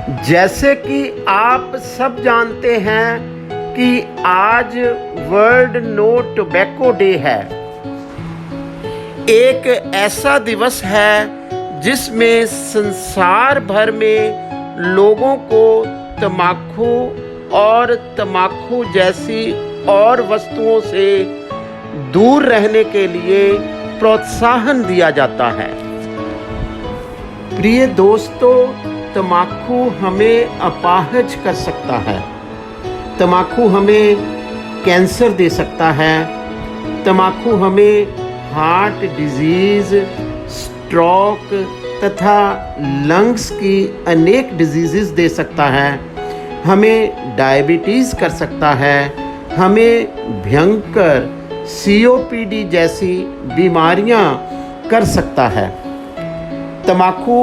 जैसे कि आप सब जानते हैं कि आज वर्ल्ड नो टोबैको डे है। एक ऐसा दिवस है जिसमें संसार भर में लोगों को तंबाकू और तंबाकू जैसी और वस्तुओं से दूर रहने के लिए प्रोत्साहन दिया जाता है। प्रिय दोस्तों, तंबाकू हमें अपाहिज कर सकता है, तंबाकू हमें कैंसर दे सकता है, तंबाकू हमें हार्ट डिजीज़, स्ट्रोक तथा लंग्स की अनेक डिजीज़ दे सकता है, हमें डायबिटीज़ कर सकता है, हमें भयंकर COPD जैसी बीमारियां कर सकता है। तंबाकू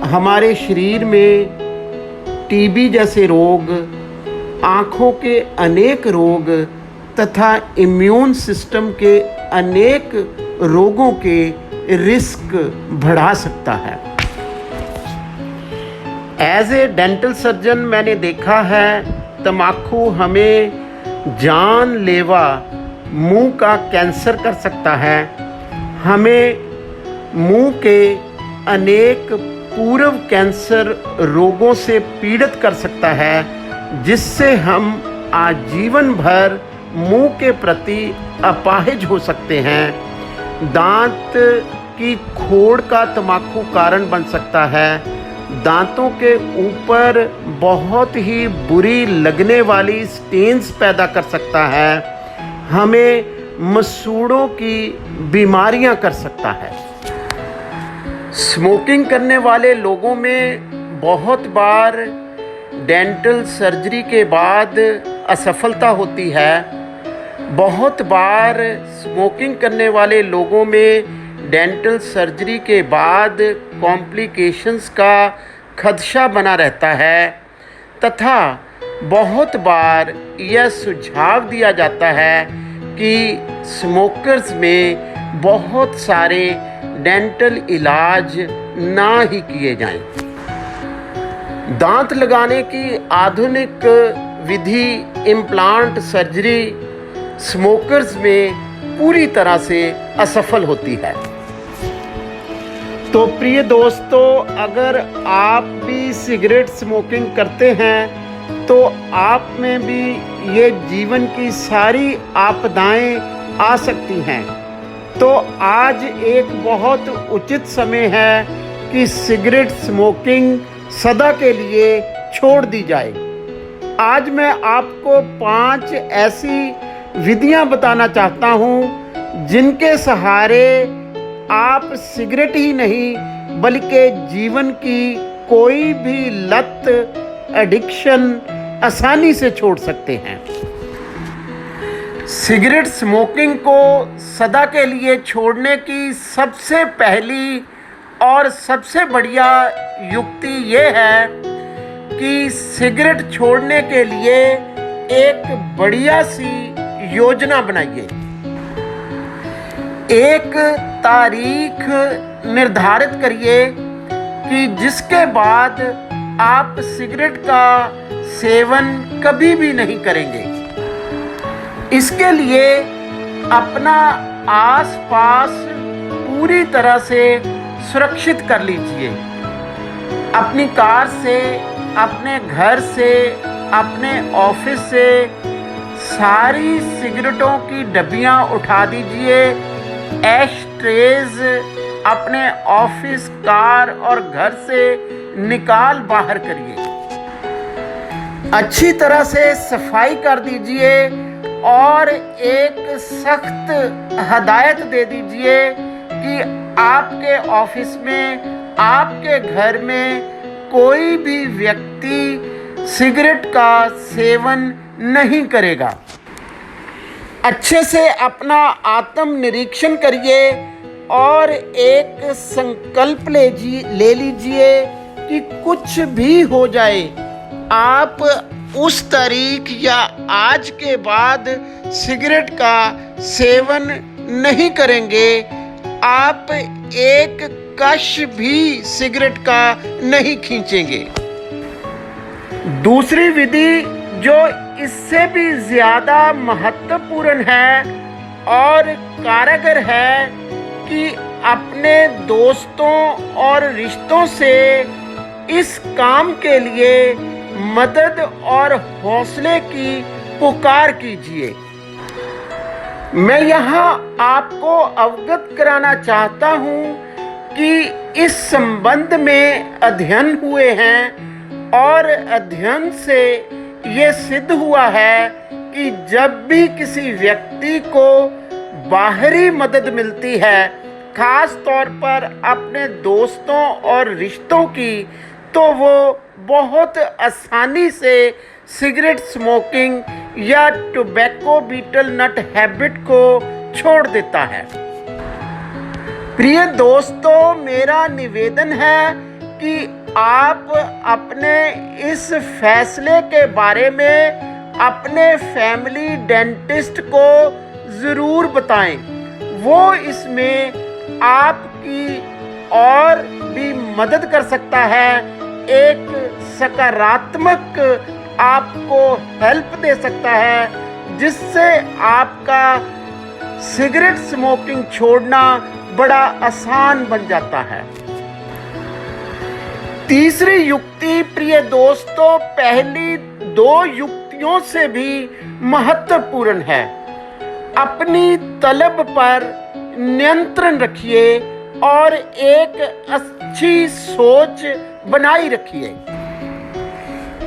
हमारे शरीर में TB जैसे रोग, आँखों के अनेक रोग तथा इम्यून सिस्टम के अनेक रोगों के रिस्क बढ़ा सकता है। एज ए डेंटल सर्जन मैंने देखा है तंबाकू हमें जानलेवा मुंह का कैंसर कर सकता है, हमें मुंह के अनेक पूर्व कैंसर रोगों से पीड़ित कर सकता है, जिससे हम आजीवन भर मुंह के प्रति अपाहिज हो सकते हैं। दांत की खोड़ का तंबाकू कारण बन सकता है, दांतों के ऊपर बहुत ही बुरी लगने वाली स्टेन्स पैदा कर सकता है, हमें मसूड़ों की बीमारियां कर सकता है। स्मोकिंग करने वाले लोगों में बहुत बार डेंटल सर्जरी के बाद असफलता होती है। बहुत बार स्मोकिंग करने वाले लोगों में डेंटल सर्जरी के बाद कॉम्प्लिकेशंस का खदशा बना रहता है तथा बहुत बार यह सुझाव दिया जाता है कि स्मोकर्स में बहुत सारे डेंटल इलाज ना ही किए जाएं। दांत लगाने की आधुनिक विधि इम्प्लांट सर्जरी स्मोकर्स में पूरी तरह से असफल होती है। तो प्रिय दोस्तों, अगर आप भी सिगरेट स्मोकिंग करते हैं तो आप में भी ये जीवन की सारी आपदाएं आ सकती हैं। तो आज एक बहुत उचित समय है कि सिगरेट स्मोकिंग सदा के लिए छोड़ दी जाए। आज मैं आपको 5 ऐसी विधियां बताना चाहता हूं जिनके सहारे आप सिगरेट ही नहीं बल्कि जीवन की कोई भी लत, एडिक्शन आसानी से छोड़ सकते हैं। सिगरेट स्मोकिंग को सदा के लिए छोड़ने की सबसे पहली और सबसे बढ़िया युक्ति ये है कि सिगरेट छोड़ने के लिए एक बढ़िया सी योजना बनाइए। एक तारीख निर्धारित करिए कि जिसके बाद आप सिगरेट का सेवन कभी भी नहीं करेंगे। इसके लिए अपना आसपास पूरी तरह से सुरक्षित कर लीजिए। अपनी कार से, अपने घर से, अपने ऑफिस से सारी सिगरेटों की डब्बियां उठा दीजिए। ऐश ट्रेज अपने ऑफिस, कार और घर से निकाल बाहर करिए। अच्छी तरह से सफाई कर दीजिए और एक सख्त हदायत दे दीजिए कि आपके ऑफिस में, आपके घर में कोई भी व्यक्ति सिगरेट का सेवन नहीं करेगा। अच्छे से अपना आत्म निरीक्षण करिए और एक संकल्प ले लीजिए कि कुछ भी हो जाए, आप उस तारीख या आज के बाद सिगरेट का सेवन नहीं करेंगे। आप एक कश भी सिगरेट का नहीं खींचेंगे। दूसरी विधि जो इससे भी ज़्यादा महत्वपूर्ण है और कारगर है कि अपने दोस्तों और रिश्तों से इस काम के लिए मदद और हौसले की पुकार कीजिए। मैं यहाँ आपको अवगत कराना चाहता हूँ कि इस संबंध में अध्ययन हुए हैं और अध्ययन से ये सिद्ध हुआ है कि जब भी किसी व्यक्ति को बाहरी मदद मिलती है, खास तौर पर अपने दोस्तों और रिश्तों की, तो वो बहुत आसानी से सिगरेट स्मोकिंग या टोबैको बीटल नट हैबिट को छोड़ देता है। प्रिय दोस्तों, मेरा निवेदन है कि आप अपने इस फैसले के बारे में अपने फैमिली डेंटिस्ट को ज़रूर बताएं। वो इसमें आपकी और भी मदद कर सकता है, एक सकारात्मक आपको हेल्प दे सकता है, जिससे आपका सिगरेट स्मोकिंग छोड़ना बड़ा आसान बन जाता है। तीसरी युक्ति प्रिय दोस्तों पहली दो युक्तियों से भी महत्वपूर्ण है। अपनी तलब पर नियंत्रण रखिए और एक अच्छी सोच बनाई रखिए।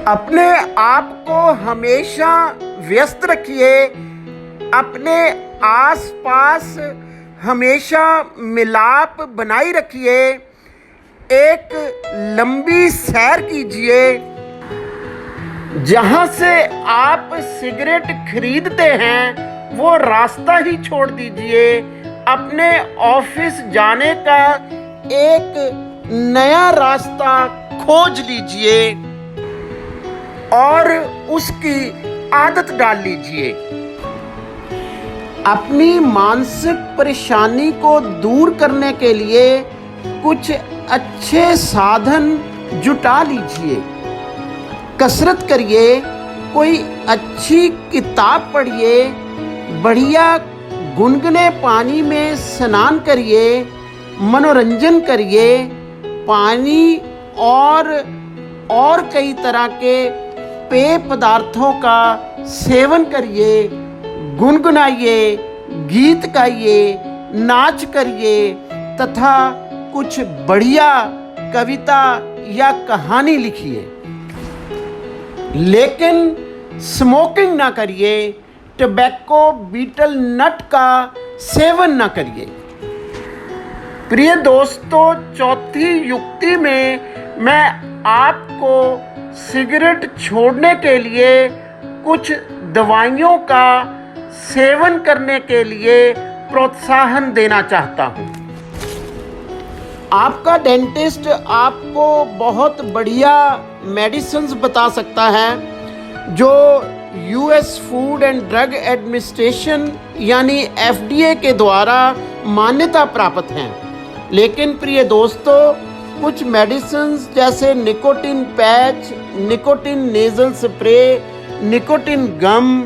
अपने आप को हमेशा व्यस्त रखिए। अपने आसपास हमेशा मिलाप बनाए रखिए। एक लंबी सैर कीजिए। जहां से आप सिगरेट खरीदते हैं वो रास्ता ही छोड़ दीजिए। अपने ऑफिस जाने का एक नया रास्ता खोज लीजिए और उसकी आदत डाल लीजिए। अपनी मानसिक परेशानी को दूर करने के लिए कुछ अच्छे साधन जुटा लीजिए। कसरत करिए, कोई अच्छी किताब पढ़िए, बढ़िया गुनगुने पानी में स्नान करिए, मनोरंजन करिए, पानी और कई तरह के पेय पदार्थों का सेवन करिए, गुनगुनाइए, गीत गाइए, नाच करिए तथा कुछ बढ़िया कविता या कहानी लिखिए। लेकिन स्मोकिंग ना करिए, टोबैको बीटल नट का सेवन ना करिए। प्रिय दोस्तों, चौथी युक्ति में मैं आपको सिगरेट छोड़ने के लिए कुछ दवाइयों का सेवन करने के लिए प्रोत्साहन देना चाहता हूँ। आपका डेंटिस्ट आपको बहुत बढ़िया मेडिसिन्स बता सकता है जो US food and drug administration यानी एफडीए के द्वारा मान्यता प्राप्त हैं। लेकिन प्रिय दोस्तों, कुछ मेडिसिन्स जैसे nicotine patch, nicotine nasal spray, nicotine gum,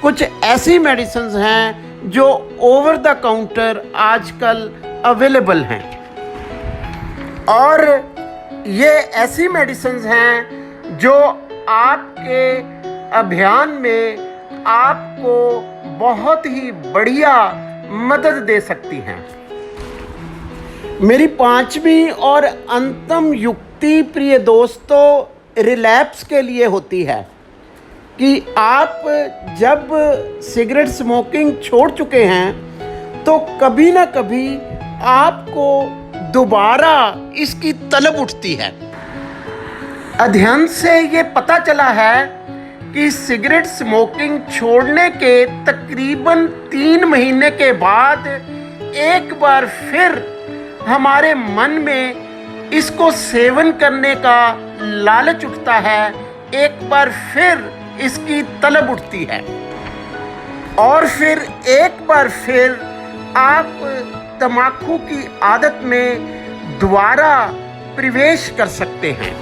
कुछ ऐसी मेडिसिन्स हैं जो ओवर द काउंटर आजकल अवेलेबल हैं। और ये ऐसी मेडिसिन्स हैं जो आपके अभियान में आपको बहुत ही बढ़िया मदद दे सकती हैं। मेरी पांचवी और अंतिम युक्ति प्रिय दोस्तों रिलैप्स के लिए होती है कि आप जब सिगरेट स्मोकिंग छोड़ चुके हैं तो कभी ना कभी आपको दोबारा इसकी तलब उठती है। अध्ययन से ये पता चला है कि सिगरेट स्मोकिंग छोड़ने के तकरीबन 3 महीने के बाद एक बार फिर हमारे मन में इसको सेवन करने का लालच उठता है, एक बार फिर इसकी तलब उठती है और फिर एक बार फिर आप तम्बाकू की आदत में दोबारा प्रवेश कर सकते हैं।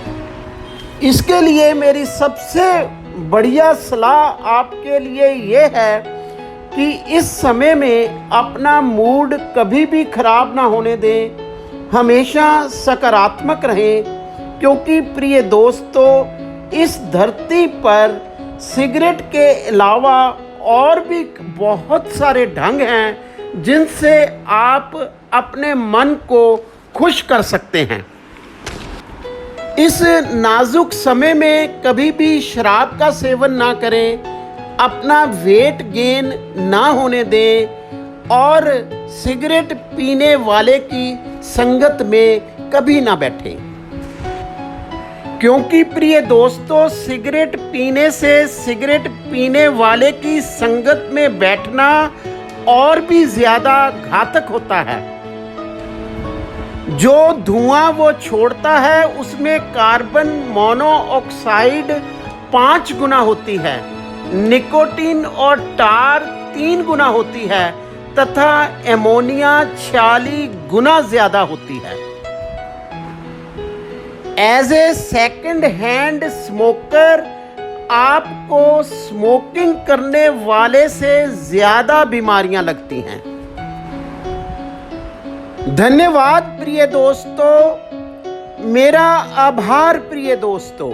इसके लिए मेरी सबसे बढ़िया सलाह आपके लिए ये है कि इस समय में अपना मूड कभी भी खराब ना होने दें, हमेशा सकारात्मक रहें, क्योंकि प्रिय दोस्तों, इस धरती पर सिगरेट के अलावा और भी बहुत सारे ढंग हैं जिनसे आप अपने मन को खुश कर सकते हैं। इस नाजुक समय में कभी भी शराब का सेवन ना करें, अपना वेट गेन ना होने दें और सिगरेट पीने वाले की संगत में कभी ना बैठें, क्योंकि प्रिय दोस्तों, सिगरेट पीने से सिगरेट पीने वाले की संगत में बैठना और भी ज़्यादा घातक होता है। जो धुआं वो छोड़ता है उसमें कार्बन मोनोऑक्साइड 5 गुना होती है, निकोटीन और टार 3 गुना होती है तथा एमोनिया 46 गुना ज़्यादा होती है। As a second hand smoker आपको स्मोकिंग करने वाले से ज़्यादा बीमारियां लगती हैं। धन्यवाद प्रिय दोस्तों, मेरा आभार प्रिय दोस्तों।